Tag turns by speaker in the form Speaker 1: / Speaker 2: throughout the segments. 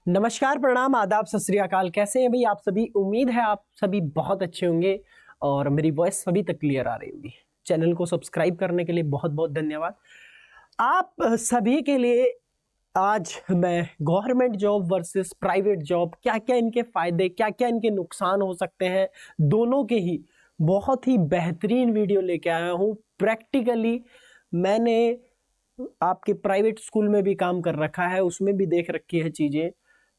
Speaker 1: नमस्कार, प्रणाम, आदाब, सत श्री अकाल। कैसे हैं भाई आप सभी? उम्मीद है आप सभी बहुत अच्छे होंगे और मेरी वॉइस सभी तक क्लियर आ रही होगी। चैनल को सब्सक्राइब करने के लिए बहुत बहुत धन्यवाद। आप सभी के लिए आज मैं government job versus private job, क्या क्या इनके फायदे, क्या क्या इनके नुकसान हो सकते हैं, दोनों के ही बहुत ही बेहतरीन वीडियो लेके आया हूँ। प्रैक्टिकली मैंने आपके प्राइवेट स्कूल में भी काम कर रखा है, उसमें भी देख रखी है चीज़ें।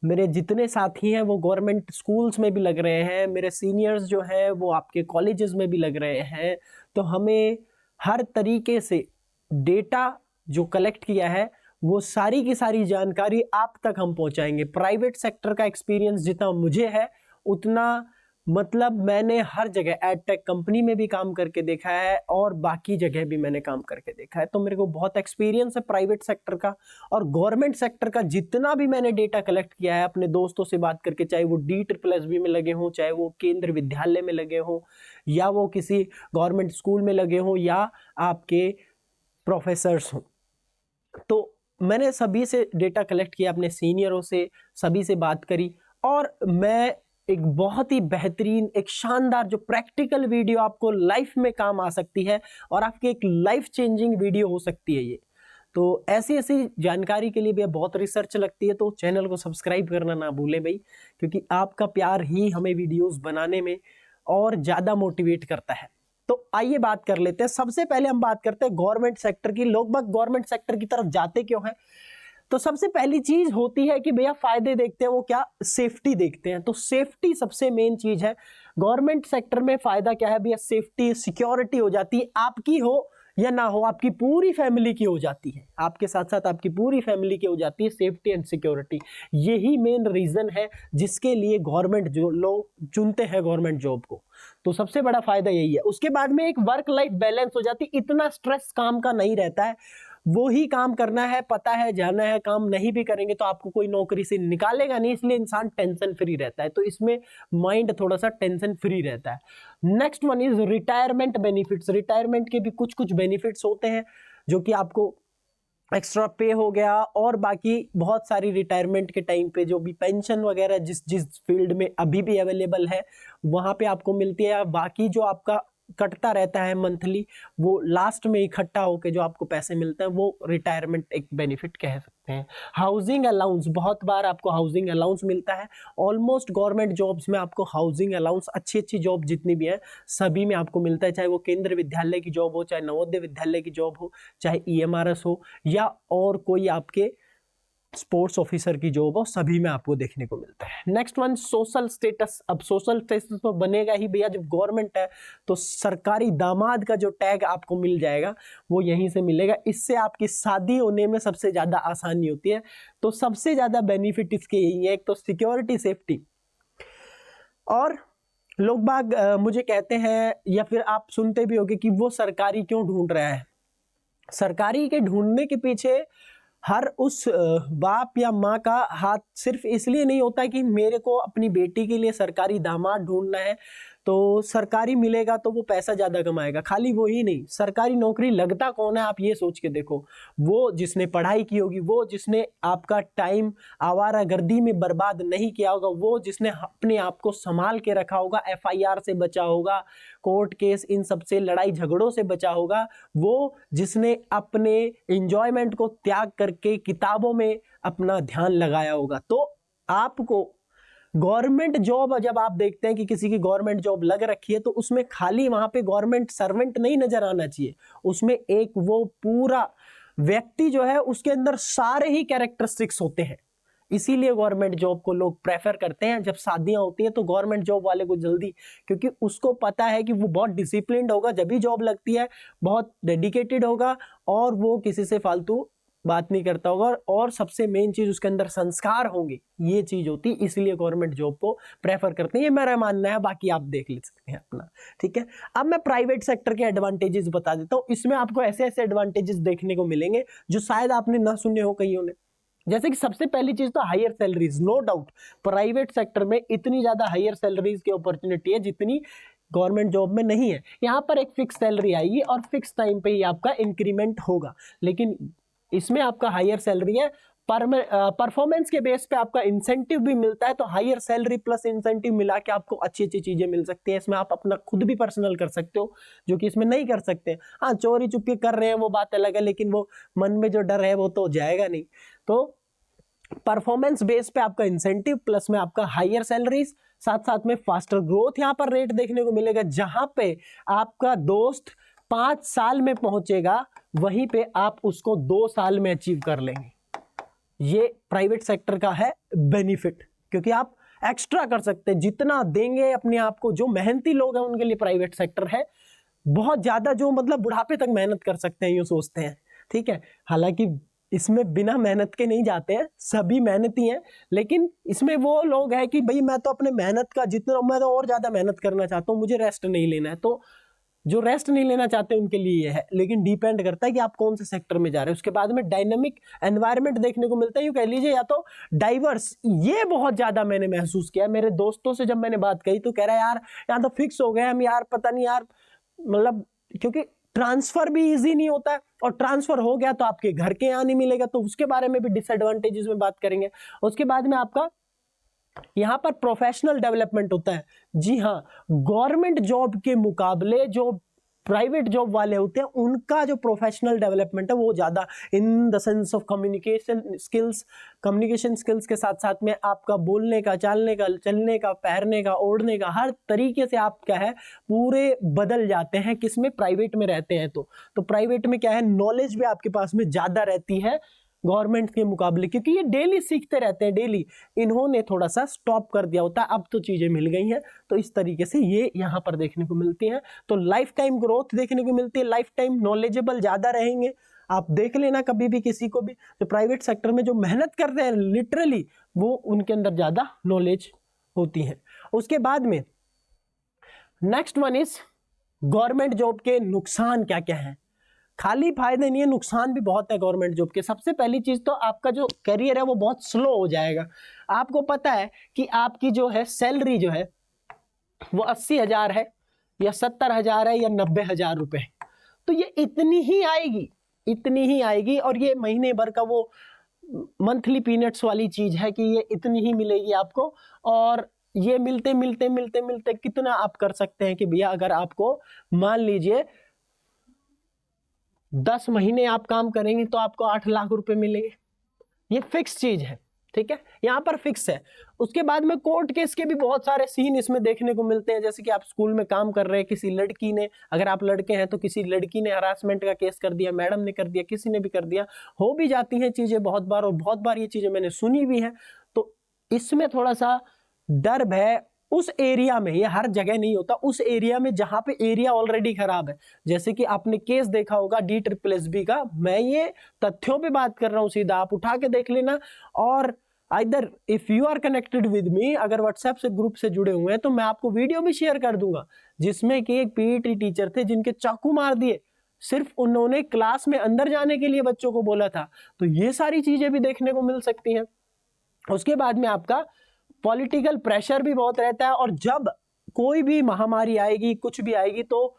Speaker 1: मेरे जितने साथी हैं वो गवर्नमेंट स्कूल्स में भी लग रहे हैं, मेरे सीनियर्स जो हैं वो आपके कॉलेजेस में भी लग रहे हैं। तो हमें हर तरीके से डेटा जो कलेक्ट किया है वो सारी की सारी जानकारी आप तक हम पहुंचाएंगे। प्राइवेट सेक्टर का एक्सपीरियंस जितना मुझे है उतना मतलब मैंने हर जगह एडटेक कंपनी में भी काम करके देखा है और बाकी जगह भी मैंने काम करके देखा है, तो मेरे को बहुत एक्सपीरियंस है प्राइवेट सेक्टर का। और गवर्नमेंट सेक्टर का जितना भी मैंने डेटा कलेक्ट किया है अपने दोस्तों से बात करके, चाहे वो DSSB में लगे हों, चाहे वो केंद्र विद्यालय में लगे हों, या वो किसी गवर्नमेंट स्कूल में लगे हों, या आपके प्रोफेसर्स हों, तो मैंने सभी से डेटा कलेक्ट किया, अपने सीनियरों से सभी से बात करी और मैं एक बहुत ही बेहतरीन, एक शानदार जो प्रैक्टिकल वीडियो आपको लाइफ में काम आ सकती है और आपकी एक लाइफ चेंजिंग वीडियो हो सकती है ये। तो ऐसी ऐसी जानकारी के लिए भी बहुत रिसर्च लगती है, तो चैनल को सब्सक्राइब करना ना भूलें भाई, क्योंकि आपका प्यार ही हमें वीडियोस बनाने में और ज़्यादा मोटिवेट करता है। तो आइए बात कर लेते हैं। सबसे पहले हम बात करते हैं गवर्नमेंट सेक्टर की। लोग बाग गवर्नमेंट सेक्टर की तरफ जाते क्यों हैं? तो सबसे पहली चीज होती है कि भैया फायदे देखते हैं, वो क्या? सेफ्टी देखते हैं। तो सेफ्टी सबसे मेन चीज है। गवर्नमेंट सेक्टर में फायदा क्या है भैया? सेफ्टी, सिक्योरिटी हो जाती है, आपकी हो या ना हो, आपकी पूरी फैमिली की हो जाती है, आपके साथ साथ आपकी पूरी फैमिली की हो जाती है सेफ्टी एंड सिक्योरिटी। यही मेन रीजन है जिसके लिए गवर्नमेंट जो लोग चुनते हैं गवर्नमेंट जॉब को। तो सबसे बड़ा फायदा यही है। उसके बाद में एक वर्क लाइफ बैलेंस हो जाती है, इतना स्ट्रेस काम का नहीं रहता है, वो ही काम करना है, पता है, जाना है, काम नहीं भी करेंगे तो आपको कोई नौकरी से निकालेगा नहीं, इसलिए इंसान टेंशन फ्री रहता है। तो इसमें माइंड थोड़ा सा टेंशन फ्री रहता है। Next one is retirement benefits. Retirement के भी कुछ कुछ बेनिफिट्स होते हैं जो कि आपको एक्स्ट्रा पे हो गया, और बाकी बहुत सारी रिटायरमेंट के टाइम पे जो भी पेंशन वगैरह जिस जिस फील्ड में अभी भी अवेलेबल है वहां पे आपको मिलती है। बाकी जो आपका कटता रहता है मंथली, वो लास्ट में इकट्ठा होके जो आपको पैसे मिलते हैं वो रिटायरमेंट एक बेनिफिट कह सकते हैं। हाउसिंग अलाउंस, बहुत बार आपको हाउसिंग अलाउंस मिलता है। ऑलमोस्ट गवर्नमेंट जॉब्स में आपको हाउसिंग अलाउंस, अच्छी अच्छी जॉब जितनी भी है सभी में आपको मिलता है, चाहे वो केंद्र विद्यालय की जॉब हो, चाहे नवोदय विद्यालय की जॉब हो, चाहे EMRS हो, या और कोई आपके स्पोर्ट्स ऑफिसर की जॉब हो, सभी में आपको देखने को मिलता है। Next one, social status. अब सोशल स्टेटस तो बनेगा ही भैया, जब गवर्नमेंट है तो सरकारी दामाद का जो टैग आपको मिल जाएगा वो यहीं से मिलेगा। इससे आपकी शादी होने में सबसे ज्यादा आसानी होती है। तो सबसे ज्यादा बेनिफिट इसके यही है, एक तो सिक्योरिटी, सेफ्टी। और लोग बाग मुझे कहते हैं, या फिर आप सुनते भी होंगे कि वो सरकारी क्यों ढूंढ रहा है। सरकारी के ढूंढने के पीछे हर उस बाप या माँ का हाथ सिर्फ इसलिए नहीं होता कि मेरे को अपनी बेटी के लिए सरकारी दामाद ढूंढना है तो सरकारी मिलेगा तो वो पैसा ज्यादा कमाएगा। खाली वो ही नहीं, सरकारी नौकरी लगता कौन है आप ये सोच के देखो। वो जिसने पढ़ाई की होगी, वो जिसने आपका टाइम आवारागर्दी में बर्बाद नहीं किया होगा, वो जिसने अपने आप को संभाल के रखा होगा, FIR से बचा होगा, कोर्ट केस इन सब से, लड़ाई झगड़ों से बचा होगा, वो जिसने अपने एंजॉयमेंट को त्याग करके किताबों में अपना ध्यान लगाया होगा। तो आपको गवर्नमेंट जॉब, जब आप देखते हैं कि किसी की गवर्नमेंट जॉब लग रखी है तो उसमें खाली वहां पे गवर्नमेंट सर्वेंट नहीं नजर आना चाहिए, उसमें एक वो पूरा व्यक्ति जो है उसके अंदर सारे ही कैरेक्टरिस्टिक्स होते हैं। इसीलिए गवर्नमेंट जॉब को लोग प्रेफर करते हैं। जब शादियां होती हैं तो गवर्नमेंट जॉब वाले को जल्दी, क्योंकि उसको पता है कि वो बहुत डिसिप्लिन्ड होगा, जब भी जॉब लगती है बहुत डेडिकेटेड होगा और वो किसी से फालतू बात नहीं करता होगा, और सबसे मेन चीज उसके अंदर संस्कार होंगे, ये चीज होती है। इसलिए गवर्नमेंट जॉब को प्रेफर करते हैं, ये मेरा मानना है, बाकी आप देख ले सकते हैं अपना। ठीक है, अब मैं प्राइवेट सेक्टर के एडवांटेजेस बता देता हूँ। इसमें आपको ऐसे ऐसे एडवांटेजेस देखने को मिलेंगे जो शायद आपने ना सुने हो कईयों ने। जैसे कि सबसे पहली चीज तो higher salaries. No doubt private sector में इतनी ज्यादा हायर सैलरीज की अपॉर्चुनिटी है जितनी गवर्नमेंट जॉब में नहीं है। यहाँ पर एक फिक्स सैलरी आएगी और फिक्स टाइम पे ही आपका इंक्रीमेंट होगा, लेकिन इसमें आपका हायर सैलरी है, परफॉर्मेंस के बेस पे आपका इंसेंटिव भी मिलता है, तो हायर सैलरी प्लस इंसेंटिव मिला के आपको अच्छी अच्छी चीजें मिल सकती हैं। इसमें आप अपना खुद भी पर्सनल कर सकते हो, जो कि इसमें नहीं कर सकते। हाँ, चोरी चुपके कर रहे हैं वो बात अलग है, लेकिन वो मन में जो डर है वो तो जाएगा नहीं। तो परफॉर्मेंस बेस पे आपका इंसेंटिव प्लस में आपका हायर सैलरीज, साथ साथ में फास्टर ग्रोथ यहाँ पर रेट देखने को मिलेगा। जहां पे आपका दोस्त 5 साल में पहुंचेगा, वहीं पे आप उसको 2 साल में अचीव कर लेंगे। ये प्राइवेट सेक्टर का है बेनिफिट, क्योंकि आप एक्स्ट्रा कर सकते हैं, जितना देंगे अपने आप को। जो मेहनती लोग हैं उनके लिए प्राइवेट सेक्टर है बहुत ज्यादा, जो मतलब बुढ़ापे तक मेहनत कर सकते हैं, यूं सोचते हैं, ठीक है। हालांकि इसमें बिना मेहनत के नहीं जाते हैं, सभी मेहनती हैं, लेकिन इसमें वो लोग हैं कि भाई मैं तो अपने मेहनत का जितना, मैं तो और ज्यादा मेहनत करना चाहता हूँ, मुझे रेस्ट नहीं लेना है। तो जो रेस्ट नहीं लेना चाहते उनके लिए ये है, लेकिन डिपेंड करता है कि आप कौन से सेक्टर में जा रहे हैं। उसके बाद में डायनामिक एनवायरनमेंट देखने को मिलता है, यूं कह लीजिए, या तो डाइवर्स। ये बहुत ज्यादा मैंने महसूस किया, मेरे दोस्तों से जब मैंने बात कही तो कह रहा है यार यहाँ तो फिक्स हो गए हम यार, पता नहीं यार, मतलब क्योंकि ट्रांसफर भी इजी नहीं होता है, और ट्रांसफर हो गया तो आपके घर के यहाँ नहीं मिलेगा, तो उसके बारे में भी डिसएडवांटेजेस में बात करेंगे। उसके बाद में आपका यहां पर प्रोफेशनल डेवलपमेंट होता है। जी हाँ, गवर्नमेंट जॉब के मुकाबले जो प्राइवेट जॉब वाले होते हैं उनका जो प्रोफेशनल डेवलपमेंट है वो ज्यादा, in the sense of communication skills के साथ साथ में आपका बोलने का, चालने का, चलने का, पैरने का, ओढ़ने का, हर तरीके से आप क्या है पूरे बदल जाते हैं। किसमें? प्राइवेट में रहते हैं। तो प्राइवेट में क्या है, नॉलेज भी आपके पास में ज्यादा रहती है गवर्नमेंट के मुकाबले, क्योंकि ये डेली सीखते रहते हैं, डेली। इन्होंने थोड़ा सा स्टॉप कर दिया होता है, अब तो चीजें मिल गई हैं, तो इस तरीके से ये यहाँ पर देखने को मिलती हैं। तो लाइफ टाइम ग्रोथ देखने को मिलती है, लाइफ टाइम नॉलेजेबल ज्यादा रहेंगे। आप देख लेना कभी भी किसी को भी, जो प्राइवेट सेक्टर में जो मेहनत करते हैं लिटरली, वो उनके अंदर ज्यादा नॉलेज होती है। उसके बाद में next one is government job के नुकसान क्या क्या है। खाली फायदे नहीं है, नुकसान भी बहुत है गवर्नमेंट जॉब के। सबसे पहली चीज तो आपका जो करियर है वो बहुत स्लो हो जाएगा। आपको पता है कि आपकी जो है सैलरी जो है वो 80,000 है या 70,000 है या 90,000 रुपए, तो ये इतनी ही आएगी, और ये महीने भर का वो मंथली पीनट्स वाली चीज है कि ये इतनी ही मिलेगी आपको। और ये मिलते मिलते मिलते मिलते कितना आप कर सकते हैं कि भैया, अगर आपको मान लीजिए 10 महीने आप काम करेंगे तो आपको 8 लाख रुपए मिलेंगे। ये फिक्स चीज है, ठीक है, यहां पर फिक्स है। उसके बाद में कोर्ट केस के भी बहुत सारे सीन इसमें देखने को मिलते हैं। जैसे कि आप स्कूल में काम कर रहे हैं, किसी लड़की ने, अगर आप लड़के हैं तो किसी लड़की ने हरासमेंट का केस कर दिया, मैडम ने कर दिया, किसी ने भी कर दिया, हो भी जाती हैं चीजें बहुत बार, और बहुत बार ये चीजें मैंने सुनी भी है। तो इसमें थोड़ा सा डर भय उस एरिया में, ये हर जगह नहीं होता, उस एरिया में जहां पे एरिया ऑलरेडी खराब है। जैसे कि आपने केस देखा होगा DSSB का, मैं ये तथ्यों पे बात कर रहा हूं सीधा, आप उठा के देख लेना। और इधर if you are connected with me, अगर व्हाट्सएप से ग्रुप से जुड़े हुए हैं, तो मैं आपको वीडियो भी शेयर कर दूंगा, जिसमें कि एक PET टीचर थे जिनके चाकू मार दिए, सिर्फ उन्होंने क्लास में अंदर जाने के लिए बच्चों को बोला था। तो ये सारी चीजें भी देखने को मिल सकती हैं। उसके बाद में आपका पॉलिटिकल प्रेशर भी बहुत रहता है, और जब कोई भी महामारी आएगी, कुछ भी आएगी, तो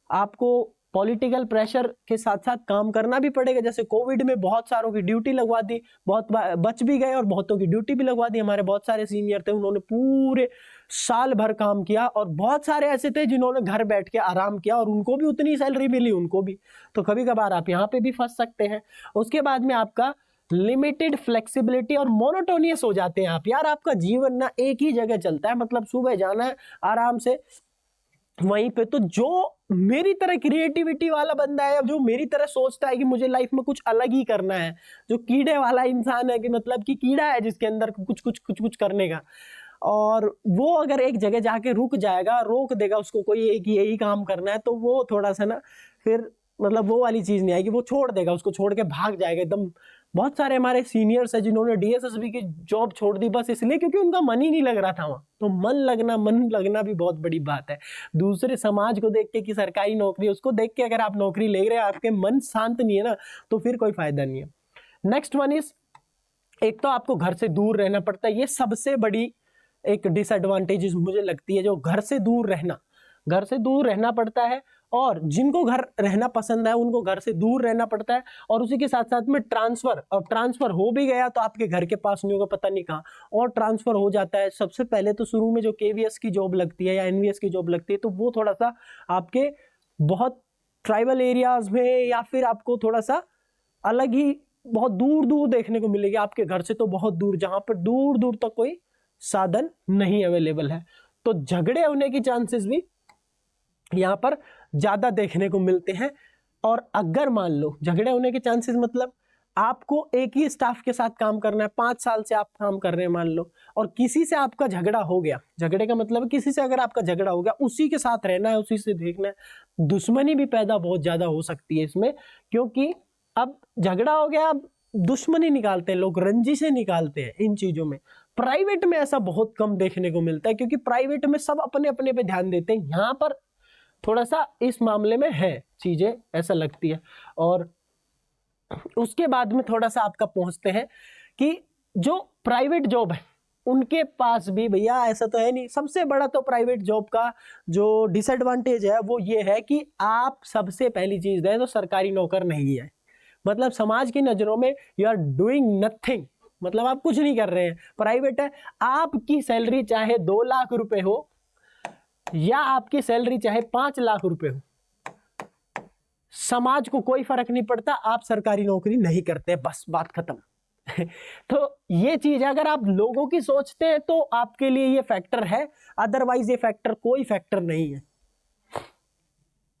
Speaker 1: आपको पॉलिटिकल प्रेशर के साथ साथ काम करना भी पड़ेगा। जैसे कोविड में बहुत सारों की ड्यूटी लगवा दी, बहुत बच भी गए, और बहुतों की ड्यूटी भी लगवा दी। हमारे बहुत सारे सीनियर थे, उन्होंने पूरे साल भर काम किया, और बहुत सारे ऐसे थे जिन्होंने घर बैठ के आराम किया, और उनको भी उतनी सैलरी मिली, उनको भी। तो कभी कभार आप यहाँ पे भी फंस सकते हैं। उसके बाद में आपका लिमिटेड फ्लेक्सिबिलिटी और मोनोटोनियस हो जाते हैं आप। यार आपका जीवन ना एक ही जगह चलता है, मतलब सुबह जाना है आराम से वहीं पे। तो जो मेरी तरह क्रिएटिविटी वाला बंदा है, जो मेरी तरह सोचता है कि मुझे लाइफ में कुछ अलग ही करना है, जो कीड़े वाला इंसान है, कि मतलब कि कीड़ा है जिसके अंदर कुछ कुछ कुछ कुछ करने का, और वो अगर एक जगह जाके रुक जाएगा, रोक देगा उसको कोई एक यही काम करना है, तो वो थोड़ा सा ना फिर मतलब वो वाली चीज नहीं आएगी, वो छोड़ देगा, उसको छोड़ के भाग जाएगा एकदम। बहुत सारे हमारे सीनियर्स हैं जिन्होंने DSSB की जॉब छोड़ दी बस इसलिए क्योंकि उनका मन ही नहीं लग रहा था वहां। तो मन लगना भी बहुत बड़ी बात है। दूसरे समाज को देख के कि सरकारी नौकरी, उसको देख के अगर आप नौकरी ले रहे हैं, आपके मन शांत नहीं है ना, तो फिर कोई फायदा नहीं है। नेक्स्ट वन इज, एक तो आपको घर से दूर रहना पड़ता है, ये सबसे बड़ी एक डिसएडवांटेज मुझे लगती है, जो घर से दूर रहना पड़ता है। और जिनको घर रहना पसंद है उनको घर से दूर रहना पड़ता है, और उसी के साथ साथ में ट्रांसफर, और ट्रांसफर हो भी गया तो आपके घर के पास नहीं होगा, पता नहीं कहाँ, और ट्रांसफर हो जाता है। सबसे पहले तो शुरू में जो केवीएस की जॉब लगती है या एनवीएस की जॉब लगती है तो वो थोड़ा सा आपके बहुत ट्राइबल एरियाज में या फिर आपको थोड़ा सा अलग ही बहुत दूर दूर देखने को मिलेगी, आपके घर से तो बहुत दूर, जहां पर दूर दूर तक कोई साधन नहीं अवेलेबल है। तो झगड़े होने की चांसेस भी यहाँ पर ज्यादा देखने को मिलते हैं। और अगर मान लो झगड़े होने के चांसेस मतलब आपको एक ही स्टाफ के साथ काम करना है, 5 साल से आप काम कर रहे हैं मान लो, और किसी से आपका झगड़ा हो गया, झगड़े का मतलब किसी से अगर आपका झगड़ा हो गया, उसी के साथ रहना है, उसी से देखना है, दुश्मनी भी पैदा बहुत ज्यादा हो सकती है इसमें, क्योंकि अब झगड़ा हो गया, अब दुश्मनी निकालते हैं लोग, रंजिशें निकालते हैं इन चीजों में। प्राइवेट में ऐसा बहुत कम देखने को मिलता है, क्योंकि प्राइवेट में सब अपने अपने पे ध्यान देते हैं। यहाँ पर थोड़ा सा इस मामले में है चीजें ऐसा लगती है। और उसके बाद में थोड़ा सा आपका पहुंचते हैं कि जो प्राइवेट जॉब है उनके पास भी भैया ऐसा तो है नहीं। सबसे बड़ा तो प्राइवेट जॉब का जो डिसएडवांटेज है वो ये है कि आप सबसे पहली चीज है तो सरकारी नौकर नहीं है, मतलब समाज की नजरों में यू आर डूइंग नथिंग, मतलब आप कुछ नहीं कर रहे हैं। प्राइवेट है, आपकी सैलरी चाहे 2 लाख रुपए हो या आपकी सैलरी चाहे 5 लाख रुपए हो, समाज को कोई फर्क नहीं पड़ता, आप सरकारी नौकरी नहीं करते, बस बात खत्म। तो ये चीज अगर आप लोगों की सोचते हैं तो आपके लिए ये फैक्टर है, अदरवाइज ये फैक्टर कोई फैक्टर नहीं है।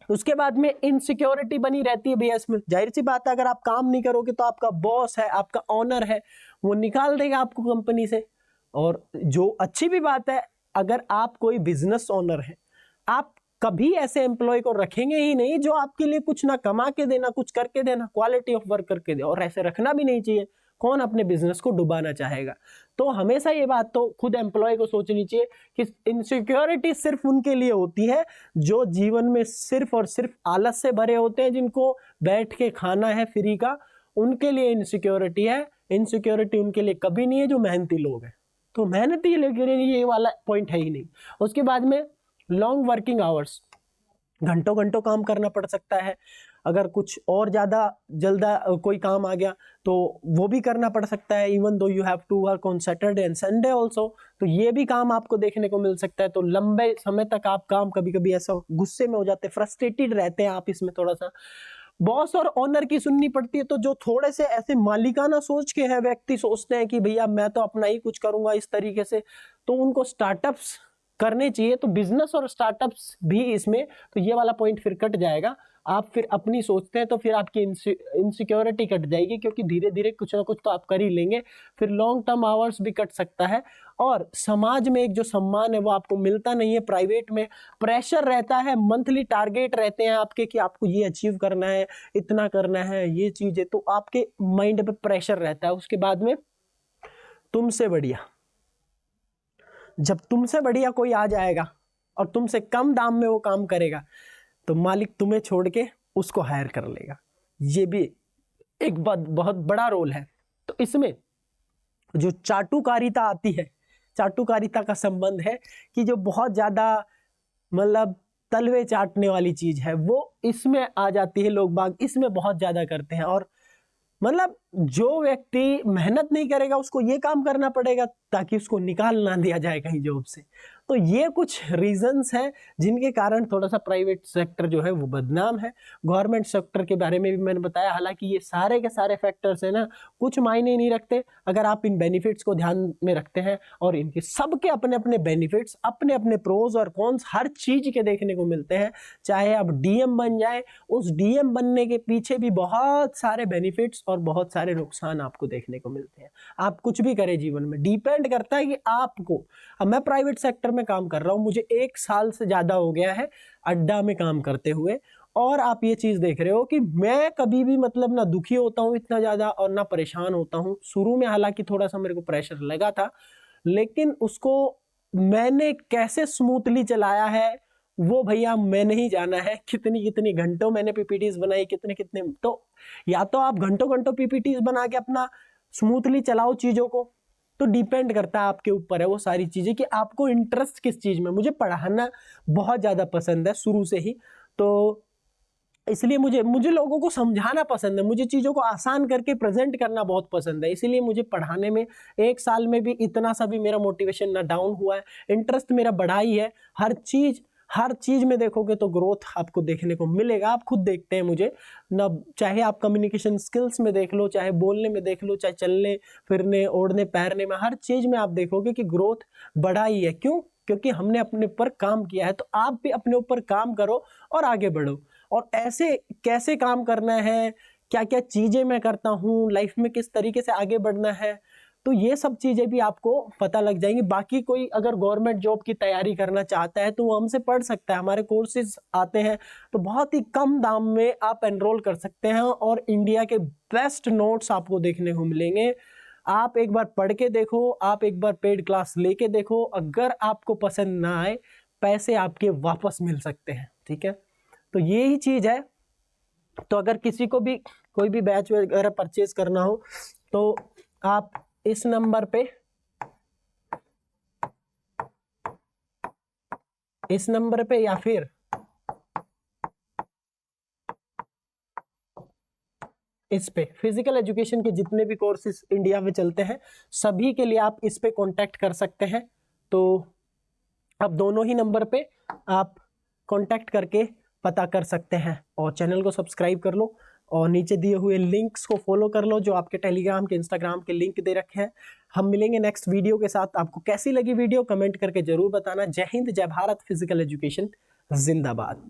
Speaker 1: उसके बाद में इनसिक्योरिटी बनी रहती है भैया इसमें। जाहिर सी बात है, अगर आप काम नहीं करोगे तो आपका बॉस है, आपका ऑनर है, वो निकाल देगा आपको कंपनी से। और जो अच्छी भी बात है, अगर आप कोई बिजनेस ऑनर है, आप कभी ऐसे एम्प्लॉय को रखेंगे ही नहीं जो आपके लिए कुछ ना कमा के देना, कुछ करके देना, क्वालिटी ऑफ वर्क करके दे, और ऐसे रखना भी नहीं चाहिए। कौन अपने बिजनेस को डुबाना चाहेगा? तो हमेशा ये बात तो खुद एम्प्लॉय को सोचनी चाहिए कि इनसिक्योरिटी सिर्फ उनके लिए होती है जो जीवन में सिर्फ और सिर्फ आलस से भरे होते हैं, जिनको बैठ के खाना है फ्री का, उनके लिए इनसिक्योरिटी है। इनसिक्योरिटी उनके लिए कभी नहीं है जो मेहनती लोग हैं। तो मेहनती लेके लिए ये वाला पॉइंट है ही नहीं। उसके बाद में लॉन्ग वर्किंग आवर्स, घंटों घंटों काम करना पड़ सकता है। अगर कुछ और ज्यादा जल्दा कोई काम आ गया तो वो भी करना पड़ सकता है, even though you have to work on Saturday and Sunday also, तो ये भी काम आपको देखने को मिल सकता है। तो लंबे समय तक आप काम, कभी कभी ऐसा गुस्से में हो जाते हैं, फ्रस्ट्रेटेड रहते हैं आप, इसमें थोड़ा सा बॉस और ऑनर की सुननी पड़ती है। तो जो थोड़े से ऐसे मालिकाना सोच के है व्यक्ति, सोचते हैं कि भैया मैं तो अपना ही कुछ करूंगा इस तरीके से, तो उनको स्टार्टअप्स करने चाहिए। तो बिजनेस और स्टार्टअप्स भी इसमें, तो ये वाला पॉइंट फिर कट जाएगा। आप फिर अपनी सोचते हैं तो फिर आपकी इनसिक्योरिटी कट जाएगी, क्योंकि धीरे धीरे कुछ ना कुछ तो आप कर ही लेंगे। फिर लॉन्ग टर्म आवर्स भी कट सकता है, और समाज में एक जो सम्मान है वो आपको मिलता नहीं है। प्राइवेट में प्रेशर रहता है, मंथली टारगेट रहते हैं आपके कि आपको ये अचीव करना है, इतना करना है, ये चीजें, तो आपके माइंड पे प्रेशर रहता है। उसके बाद में तुमसे बढ़िया, जब तुमसे बढ़िया कोई आ जाएगा और तुमसे कम दाम में वो काम करेगा तो मालिक तुम्हें छोड़ के उसको हायर कर लेगा। ये भी एक बहुत बड़ा रोल है। तो इसमें जो चाटुकारिता आती है, चाटुकारिता का संबंध है कि जो बहुत ज्यादा मतलब तलवे चाटने वाली चीज है वो इसमें आ जाती है। लोग बाग इसमें बहुत ज्यादा करते हैं, और मतलब जो व्यक्ति मेहनत नहीं करेगा उसको ये काम करना पड़ेगा ताकि उसको निकाल ना दिया जाए कहीं जॉब से। तो ये कुछ रीजंस हैं जिनके कारण थोड़ा सा प्राइवेट सेक्टर जो है वो बदनाम है। गवर्नमेंट सेक्टर के बारे में भी मैंने बताया, हालांकि ये सारे के सारे फैक्टर्स है ना, कुछ मायने नहीं रखते अगर आप इन बेनिफिट्स को ध्यान में रखते हैं। और इनके सबके अपने अपने बेनिफिट्स, अपने अपने प्रोज और कॉन्स हर चीज के देखने को मिलते हैं। चाहे आप डीएम बन जाए, उस डीएम बनने के पीछे भी बहुत सारे बेनिफिट्स और बहुत सारे नुकसान आपको देखने को मिलते हैं। आप कुछ भी करें जीवन में, डिपेंड करता है कि आपको, अब मैं प्राइवेट सेक्टर में काम कर रहा हूं, मुझे 1 साल से ज्यादा हो गया है अड्डा में काम करते हुए, और आप ये चीज देख रहे हो कि मैं कभी भी मतलब ना दुखी होता हूं इतना ज्यादा और ना परेशान होता हूं। शुरू में हालांकि थोड़ा सा मेरे को प्रेशर लगा था, लेकिन उसको मैंने कैसे स्मूथली चलाया है वो भैया मैंने ही जाना है। कितनी कितनी घंटों मैंने पीपीटीज बनाई, कितने कितने, तो या तो आप घंटों घंटों पीपीटीज बना के अपना स्मूथली चलाओ चीजों को, तो डिपेंड करता है आपके ऊपर है वो सारी चीजें कि आपको इंटरेस्ट किस चीज में। मुझे पढ़ाना बहुत ज्यादा पसंद है शुरू से ही, तो इसलिए मुझे लोगों को समझाना पसंद है, मुझे चीज़ों को आसान करके प्रेजेंट करना बहुत पसंद है। इसीलिए मुझे पढ़ाने में 1 साल में भी इतना सा भी मेरा मोटिवेशन ना डाउन हुआ है, इंटरेस्ट मेरा बढ़ा ही है। हर चीज़ में देखोगे तो ग्रोथ आपको देखने को मिलेगा। आप खुद देखते हैं मुझे ना, चाहे आप कम्युनिकेशन स्किल्स में देख लो, चाहे बोलने में देख लो, चाहे चलने फिरने ओढ़ने पैरने में, हर चीज़ में आप देखोगे कि ग्रोथ बढ़ा ही है। क्यों? क्योंकि हमने अपने ऊपर काम किया है। तो आप भी अपने ऊपर काम करो और आगे बढ़ो। और ऐसे कैसे काम करना है, क्या क्या चीज़ें मैं करता हूँ लाइफ में, किस तरीके से आगे बढ़ना है, तो ये सब चीज़ें भी आपको पता लग जाएंगी। बाकी कोई अगर गवर्नमेंट जॉब की तैयारी करना चाहता है तो वो हमसे पढ़ सकता है, हमारे कोर्सेज आते हैं, तो बहुत ही कम दाम में आप एनरोल कर सकते हैं और इंडिया के बेस्ट नोट्स आपको देखने को मिलेंगे। आप एक बार पढ़ के देखो, आप एक बार पेड क्लास लेके देखो, अगर आपको पसंद ना आए, पैसे आपके वापस मिल सकते हैं। ठीक है, तो ये ही चीज़ है। तो अगर किसी को भी कोई भी बैच वगैरह परचेज करना हो तो आप इस नंबर पे या फिर इस पे फिजिकल एजुकेशन के जितने भी कोर्सेज इंडिया में चलते हैं सभी के लिए आप इस पे कांटेक्ट कर सकते हैं। तो अब दोनों ही नंबर पे आप कांटेक्ट करके पता कर सकते हैं और चैनल को सब्सक्राइब कर लो और नीचे दिए हुए लिंक्स को फॉलो कर लो जो आपके टेलीग्राम के इंस्टाग्राम के लिंक दे रखे हैं। हम मिलेंगे नेक्स्ट वीडियो के साथ। आपको कैसी लगी वीडियो कमेंट करके जरूर बताना। जय हिंद, जय भारत, फिजिकल एजुकेशन जिंदाबाद।